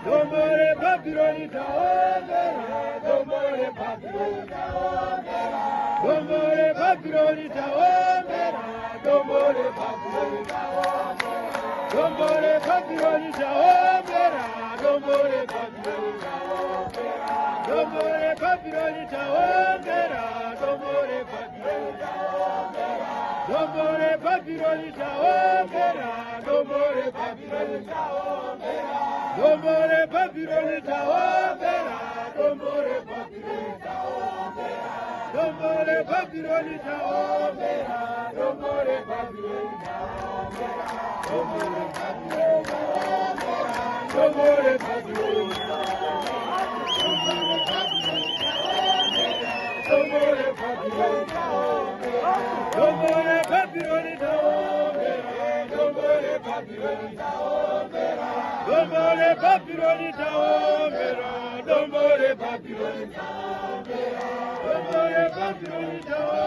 Domore Babyloni Taomera, Domore Babyloni Taomera, Domore Babyloni Taomera, Domore Babyloni Taomera, Domore Babyloni Taomera, Domore Babyloni Taomera, Domore Babyloni Taomera, Domore Babyloni Taomera, Domore Babyloni Taomera, Domore Babyloni Taomera. Domore Babyloni Taomera, Domore Babyloni Taomera, Domore Babyloni Taomera, Domore Babyloni Taomera, Domore Babyloni Taomera, Domore Babyloni Taomera, Domore Babyloni Taomera, Domore Babyloni Taomera, Domore Babyloni Taomera. Domore Babyloni Taomera, Domore Babyloni Taomera, Domore Babyloni Taomera, Domore Babyloni Taomera,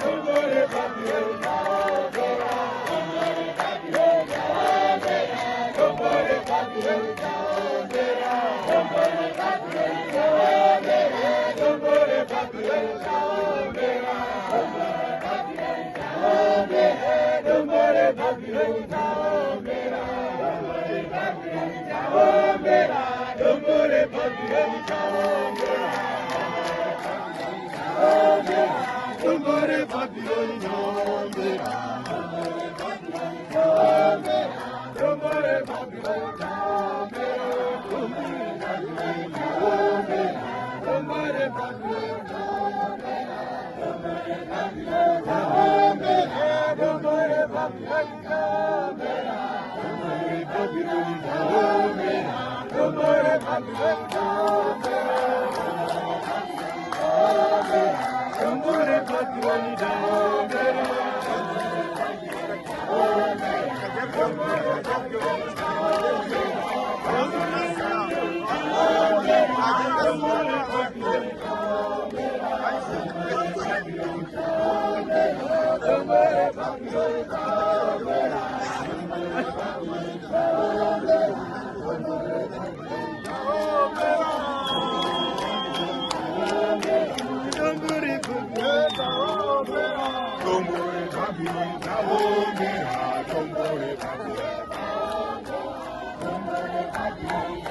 Domore Babyloni Taomera, Domore Babyloni Taomera, Domore Babyloni Taomera, Domore Babyloni Taomera, Domore Babyloni Taomera, Domore Babyloni Taomera. Domore Babyloni Taomera, Domore Babyloni Taomera, Domore Babyloni Taomera, Domore Babyloni Domore Babyloni